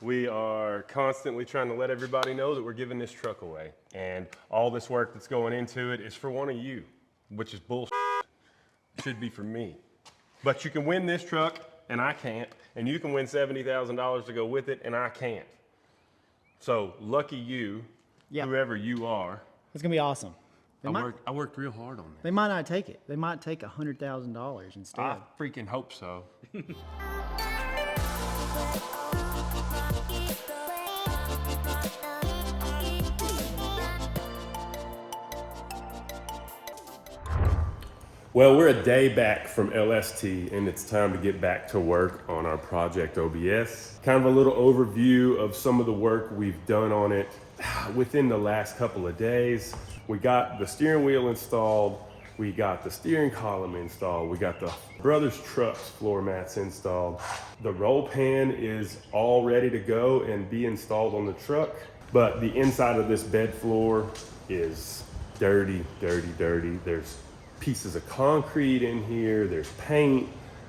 We are constantly trying to let everybody know that we're giving this truck away. And all this work that's going into it is for one of you, which is bullshit. It should be for me. But you can win this truck, and I can't. And you can win $70,000 to go with it, and I can't. So lucky you, whoever you are. It's gonna be awesome. I worked real hard on that. They might not take it. They might take $100,000 instead. I freaking hope so. Well, we're a day back from LST, and it's time to get back to work on our project OBS. Kind of a little overview of some of the work we've done on it within the last couple of days. We got the steering wheel installed, we got the steering column installed, we got the Brothers Trucks floor mats installed. The roll pan is all ready to go and be installed on the truck, but the inside of this bed floor is dirty, dirty, dirty. There's pieces of concrete in here, there's paint,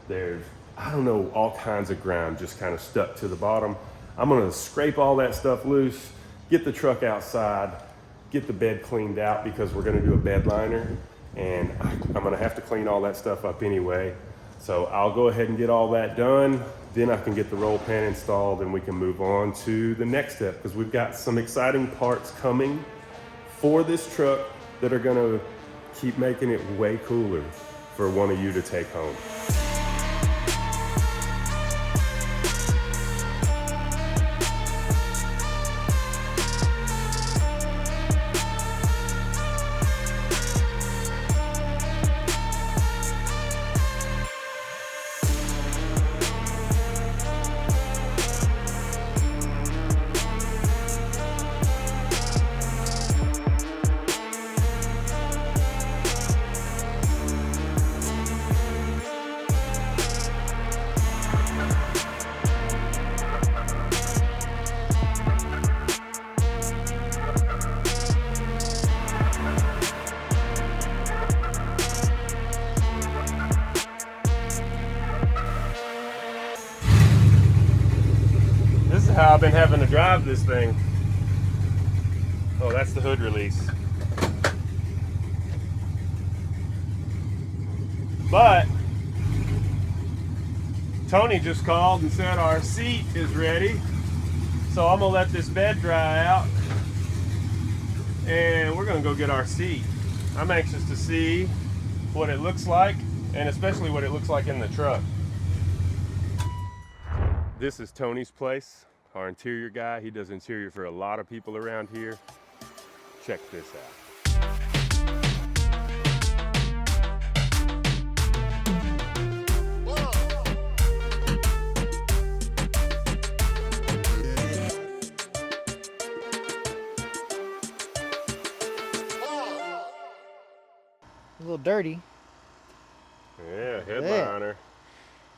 there's, I don't know, all kinds of ground just kind of stuck to the bottom. I'm gonna scrape all that stuff loose, get the truck outside, get the bed cleaned out because we're gonna do a bed liner, and I'm gonna have to clean all that stuff up anyway. So I'll go ahead and get all that done, then I can get the roll pan installed and we can move on to the next step, because we've got some exciting parts coming for this truck that are gonna keep making it way cooler for one of you to take home. How I've been having to drive this thing. Oh, that's the hood release. But Tony just called and said our seat is ready. So I'm gonna let this bed dry out and we're gonna go get our seat. I'm anxious to see what it looks like, and especially what it looks like in the truck. This is Tony's place. Our interior guy, he does interior for a lot of people around here. Check this out. A little dirty. Yeah, headliner.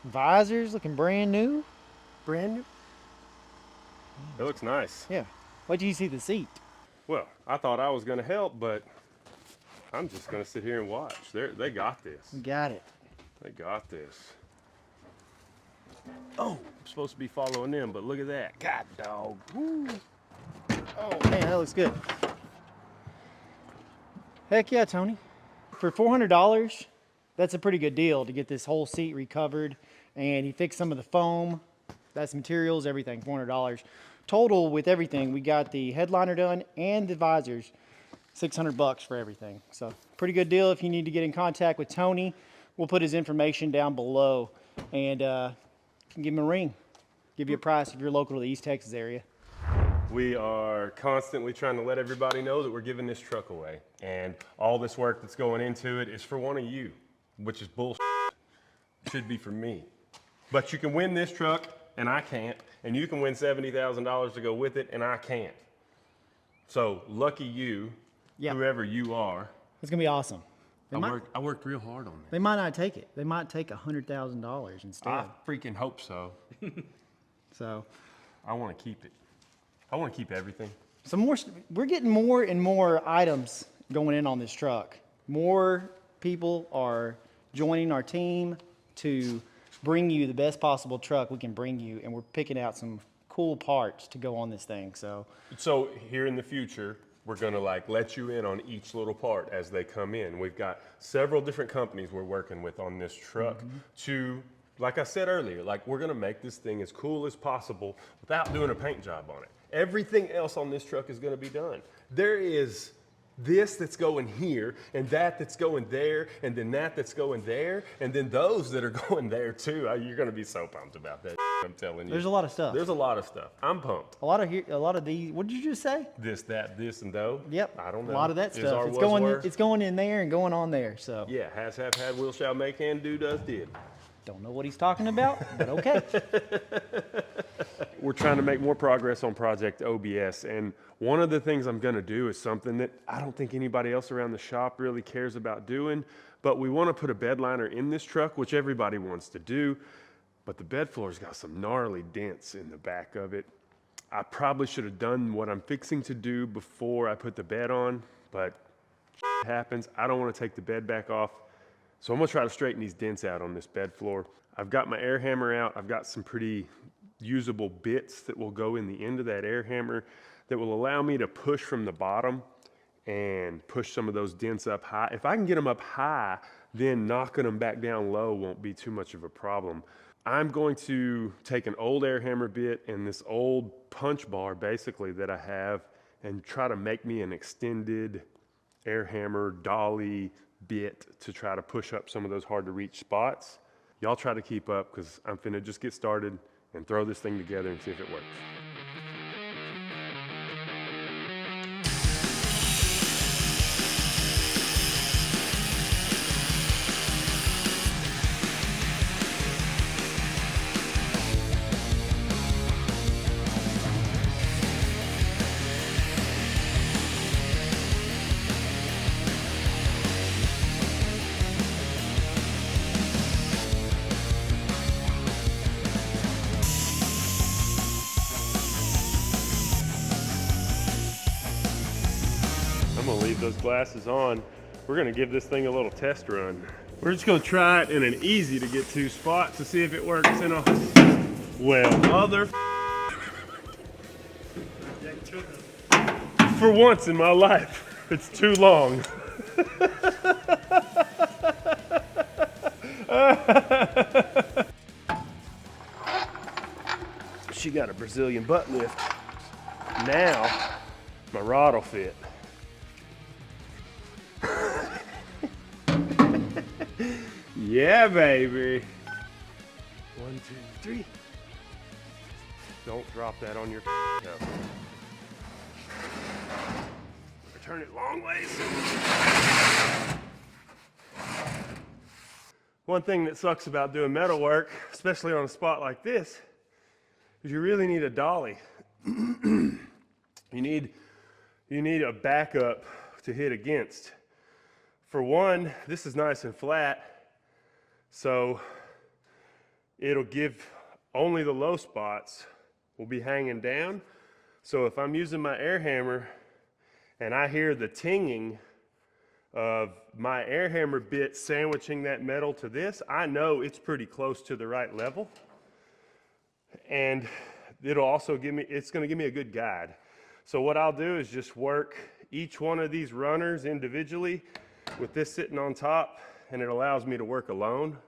Visors looking brand new. Brand new. It looks nice. Yeah. What do you see the seat? Well, I thought I was going to help, but I'm just going to sit here and watch. They got this. We got it. They got this. Oh, I'm supposed to be following them, but look at that. God dog. Woo. Oh man, that looks good. Heck yeah, Tony. For $400, that's a pretty good deal to get this whole seat recovered, and he fixed some of the foam. That's materials, everything, $400. Total with everything, we got the headliner done and the visors, $600 for everything. So pretty good deal. If you need to get in contact with Tony, we'll put his information down below, and you can give him a ring. Give you a price if you're local to the East Texas area. We are constantly trying to let everybody know that we're giving this truck away, and all this work that's going into it is for one of you, which is bullshit. It should be for me. But you can win this truck, and I can't, and you can win $70,000 to go with it, and I can't. So lucky you, whoever you are. It's gonna be awesome. I worked real hard on that. They might not take it. They might take $100,000 instead. I freaking hope so. So I want to keep it. I want to keep everything. We're getting more and more items going in on this truck. More people are joining our team to bring you the best possible truck we can bring you, and we're picking out some cool parts to go on this thing. So here in the future, we're gonna like let you in on each little part as they come in. We've got several different companies we're working with on this truck to, like I said earlier, like we're gonna make this thing as cool as possible without doing a paint job on it. Everything else on this truck is gonna be done. There is this that's going here, and that's going there, and then that's going there, and then those that are going there too. You're gonna be so pumped about that. I'm telling you. there's a lot of stuff. There's a lot of stuff. I'm pumped. A lot of these. What did you just say? This, that, this, and though. Yep. I don't know. A lot of that Is stuff. our It's was going. were. It's going in there and going on there. So Yeah, has, have, had, will, shall, may, can, do, does, did. don't know what he's talking about, but okay. We're trying to make more progress on Project OBS, and one of the things I'm gonna do is something that I don't think anybody else around the shop really cares about doing, but we wanna put a bed liner in this truck, which everybody wants to do, but the bed floor's got some gnarly dents in the back of it. I probably should have done what I'm fixing to do before I put the bed on, but it happens. I don't wanna take the bed back off, so I'm gonna try to straighten these dents out on this bed floor. I've got my air hammer out. I've got some pretty usable bits that will go in the end of that air hammer that will allow me to push from the bottom and push some of those dents up high. If I can get them up high, then knocking them back down low won't be too much of a problem. I'm going to take an old air hammer bit and this old punch bar basically that I have and try to make me an extended air hammer dolly bit to try to push up some of those hard to reach spots. Y'all try to keep up because I'm finna just get started and throw this thing together and see if it works. I'm gonna leave those glasses on. We're gonna give this thing a little test run. We're just gonna try it in an easy to get to spot to see if it works in a, well, for once in my life, it's too long. She got a Brazilian butt lift. Now, my rod will fit. Yeah, baby. 1, 2, 3. Don't drop that on your cup. Turn it long ways. One thing that sucks about doing metal work, especially on a spot like this, is you really need a dolly. You need a backup to hit against. For one, this is nice and flat, so it'll give only the low spots will be hanging down. So if I'm using my air hammer and I hear the tinging of my air hammer bit sandwiching that metal to this, I know it's pretty close to the right level. And it'll also it's gonna give me a good guide. So what I'll do is just work each one of these runners individually with this sitting on top, and it allows me to work alone,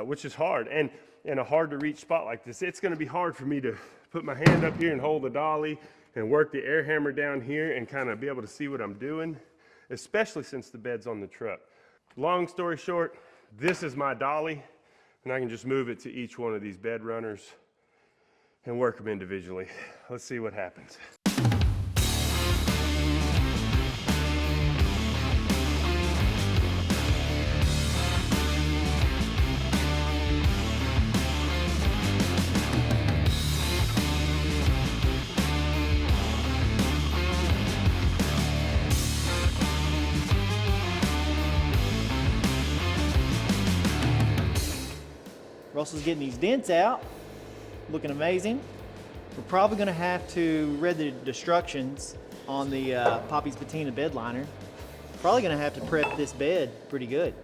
which is hard. And in a hard to reach spot like this, it's gonna be hard for me to put my hand up here and hold the dolly and work the air hammer down here and kind of be able to see what I'm doing, especially since the bed's on the truck. Long story short, this is my dolly, and I can just move it to each one of these bed runners and work them individually. Let's see what happens. Russell's getting these dents out, looking amazing. We're probably gonna have to read the instructions on the Poppy's Patina bed liner. Probably gonna have to prep this bed pretty good.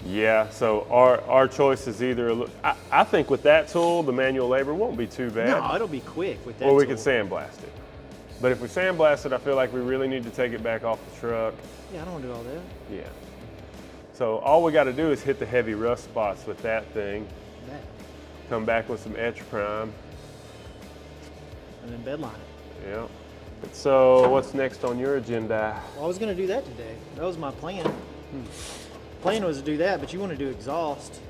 Yeah, so our choice is either, I think with that tool, the manual labor won't be too bad. No, it'll be quick with that Or we tool. could sandblast it. But if we sandblast it, I feel like we really need to take it back off the truck. Yeah, I don't want to do all that. Yeah. So all we got to do is hit the heavy rust spots with that thing. That. Come back with some etch prime. And then bed line it. Yeah. So what's next on your agenda? Well, I was going to do that today. That was my plan. Plan was to do that, but you want to do exhaust.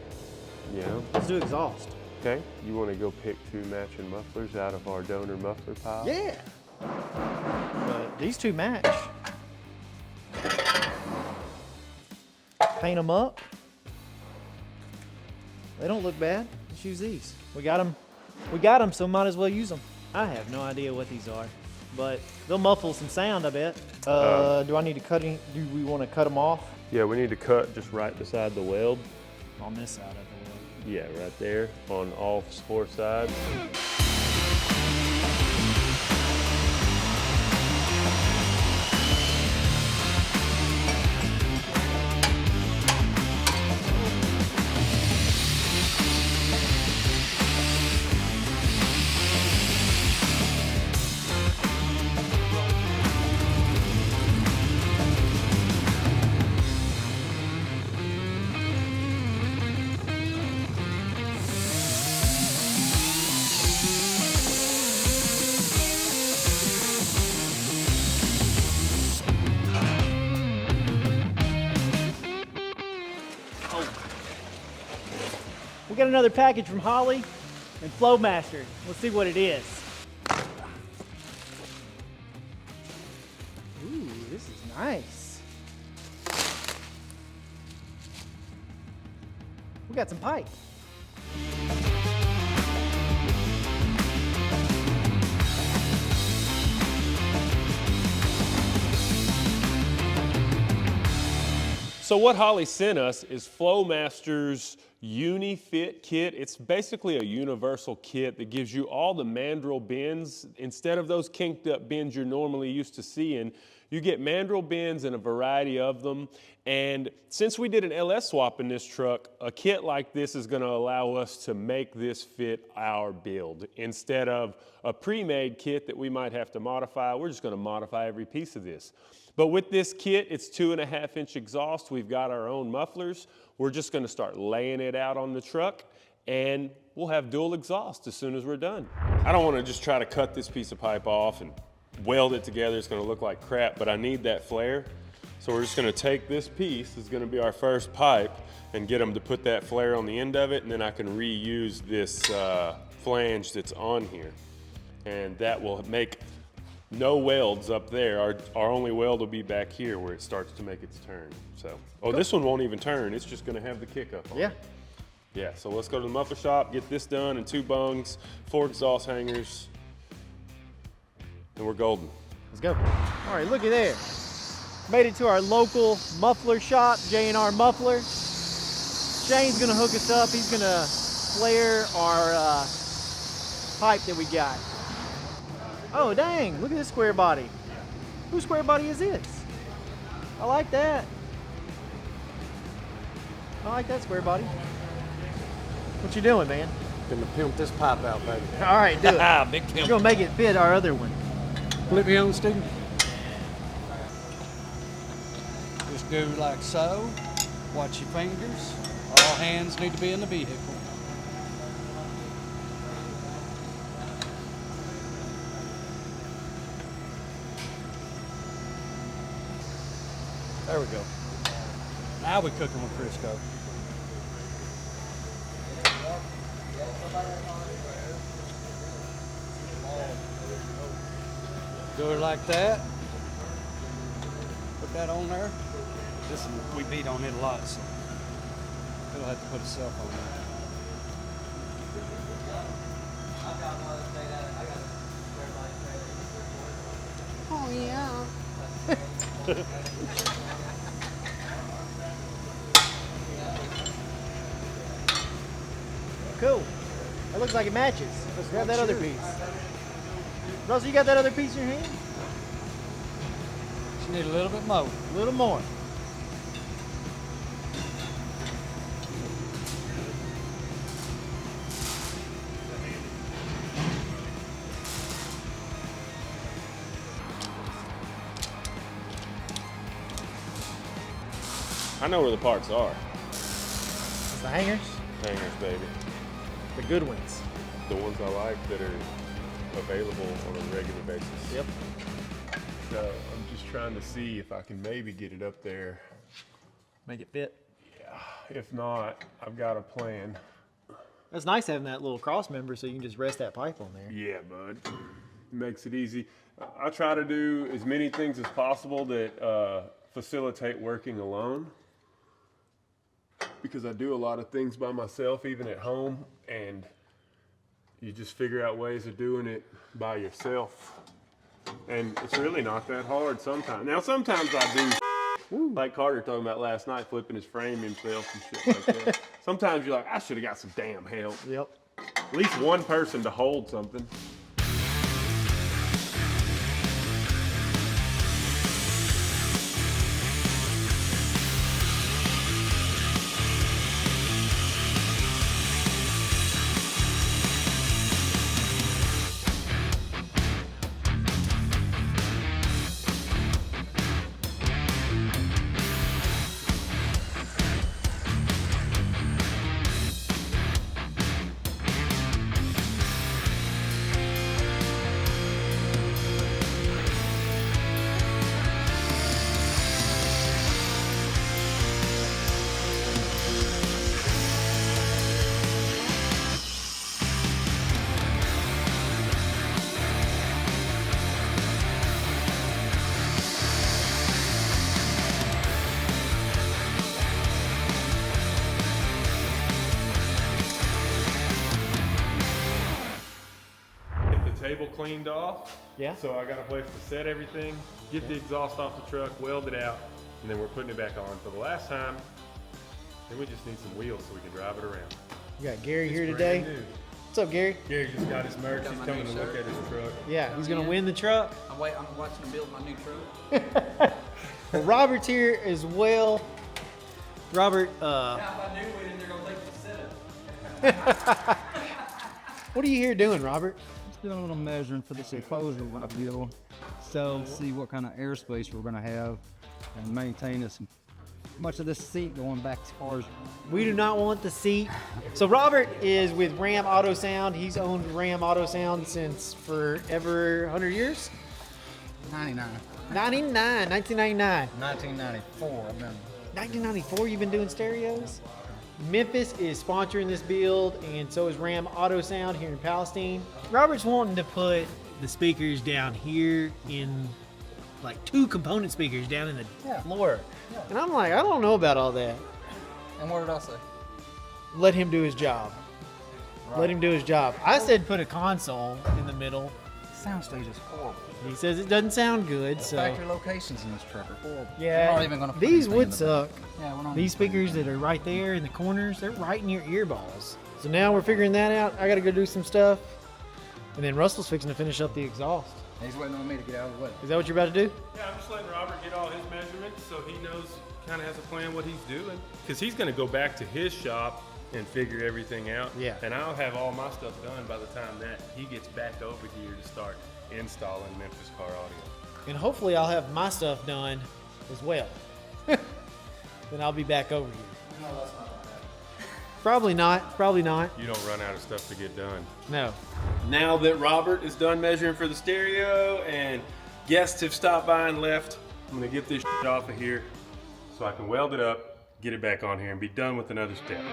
Yeah. Let's do exhaust. Okay. You want to go pick 2 matching mufflers out of our donor muffler pile? Yeah. But these 2 match. Paint them up. They don't look bad. Let's use these. We got them, so might as well use them. I have no idea what these are, but they'll muffle some sound, I bet. Do I need to cut any? Do we want to cut them off? Yeah, we need to cut just right beside the weld. On this side of the wheel. Yeah, right there on all 4 sides. We got another package from Holley and Flowmaster. Let's see what it is. Ooh, this is nice. We got some pipe. So what Holley sent us is Flowmaster's Uni-Fit kit. It's basically a universal kit that gives you all the mandrel bends. Instead of those kinked up bends you're normally used to seeing, you get mandrel bends and a variety of them. And since we did an LS swap in this truck, a kit like this is gonna allow us to make this fit our build. Instead of a pre-made kit that we might have to modify, we're just gonna modify every piece of this. But with this kit, it's 2.5-inch exhaust. We've got our own mufflers. We're just gonna start laying it out on the truck and we'll have dual exhaust as soon as we're done. I don't wanna just try to cut this piece of pipe off and weld it together. It's gonna look like crap, but I need that flare. So we're just gonna take this piece, it's gonna be our first pipe, and get them to put that flare on the end of it, and then I can reuse this flange that's on here. And that will make no welds up there. Our only weld will be back here where it starts to make its turn. So, this one won't even turn. It's just gonna have the kick up on it. Yeah, so let's go to the muffler shop, get this done in 2 bungs, 4 exhaust hangers, and we're golden. Let's go. All right, look at there. Made it to our local muffler shop, J&R Muffler. Shane's gonna hook us up. He's gonna flare our pipe that we got. Oh, dang, look at this square body. Whose square body is this? I like that. I like that square body. What you doing, man? Gonna pimp this pipe out, baby. All right, do it. Big We're pimp. gonna make it fit our other one. Flip me on, Stephen. Just do like so. Watch your fingers. All hands need to be in the vehicle. There we go. Now we're cooking with Crisco. Do it like that. Put that on there. This we beat on it a lot, so it'll have to put itself on there. Oh yeah. Cool. That looks like it matches. Let's grab that other piece. Russell, you got that other piece in your hand? Just need a little bit more. A little more. I know where the parts are. It's the hangers, Hangers, baby. the good ones. The ones I like that are available on a regular basis. Yep. So I'm just trying to see if I can maybe get it up there. Make it fit. If not, I've got a plan. It's nice having that little cross member so you can just rest that pipe on there. Yeah, bud. Makes it easy. I try to do as many things as possible that facilitate working alone, because I do a lot of things by myself, even at home, and you just figure out ways of doing it by yourself. And it's really not that hard sometimes. Now, sometimes I do, like Carter talking about last night, flipping his frame himself and shit like that. Sometimes you're like, I should have got some damn help. Yep. At least one person to hold something. Table cleaned off. Yeah. So I got a place to set everything, get the exhaust off the truck, weld it out, and then we're putting it back on for the last time. Then we just need some wheels so we can drive it around. You got Gary here It's today. brand new. What's up, Gary? Gary just got his merch. Got He's my coming new to look shirt. at his truck. Yeah, he's gonna win the truck. I'm watching him build my new truck. Well, Robert's here as well. Robert, If I knew we they're gonna take you to set it. what are you here doing, Robert? Doing a little measuring for this proposal I feel. So see what kind of airspace we're gonna have and maintain this much of this seat going back as far as We do not want the seat. So Robert is with Ram Auto Sound. He's owned Ram Auto Sound since forever, 100 years? 99. 1999. 1994. I've been 1994, you've been doing stereos? Memphis is sponsoring this build, and so is Ram Auto Sound here in Palestine. Robert's wanting to put the speakers down here in, like, 2 component speakers down in the floor. And I'm like, I don't know about all that. And what did I say? Let him do his job. Let him do his job. I said put a console in the middle. soundstage is horrible. He says it doesn't sound good, so. Factory locations in this truck are horrible. Yeah, We're not even gonna put these anything would in the suck. back. Yeah, we're not These speakers that are right there in the corners, they're right in your earballs. So now we're figuring that out. I gotta go do some stuff. And then Russell's fixing to finish up the exhaust. He's waiting on me to get out of the way. Is that what you're about to do? Yeah, I'm just letting Robert get all his measurements so he knows, kind of has a plan what he's doing. Because he's going to go back to his shop and figure everything out. Yeah. And I'll have all my stuff done by the time that he gets back over here to start installing Memphis Car Audio. And hopefully I'll have my stuff done as well. Then I'll be back over here. Probably not. Probably not. You don't run out of stuff to get done. No. Now that Robert is done measuring for the stereo and guests have stopped by and left, I'm gonna get this shit off of here so I can weld it up, get it back on here, and be done with another step.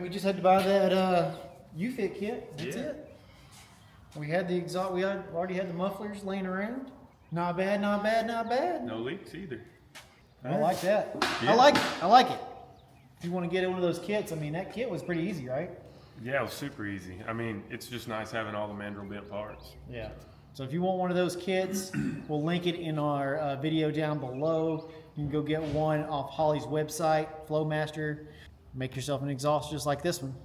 we just had to buy that U-Fit kit. That's it. We had the exhaust. We already had the mufflers laying around. Not bad, not bad, not bad. No leaks either. I like that. Yeah. I like it. I like it. If you want to get one of those kits, I mean, that kit was pretty easy, right? Yeah, it was super easy. I mean, it's just nice having all the mandrel bent parts. Yeah. So if you want one of those kits, we'll link it in our video down below. You can go get one off Holley's website, Flowmaster. Make yourself an exhaust just like this one.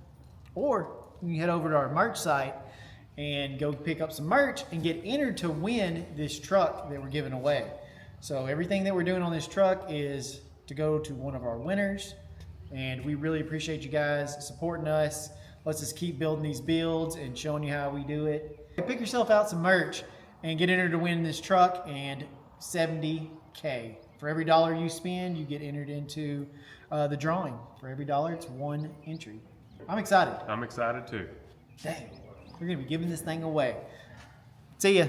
Or you can head over to our merch site and go pick up some merch and get entered to win this truck that we're giving away. So everything that we're doing on this truck is to go to one of our winners. And we really appreciate you guys supporting us. Let's just keep building these builds and showing you how we do it. Pick yourself out some merch and get entered to win this truck and $70K. For every dollar you spend, you get entered into the drawing. For every dollar, it's one entry. I'm excited. I'm excited too. Dang, we're gonna be giving this thing away. See ya.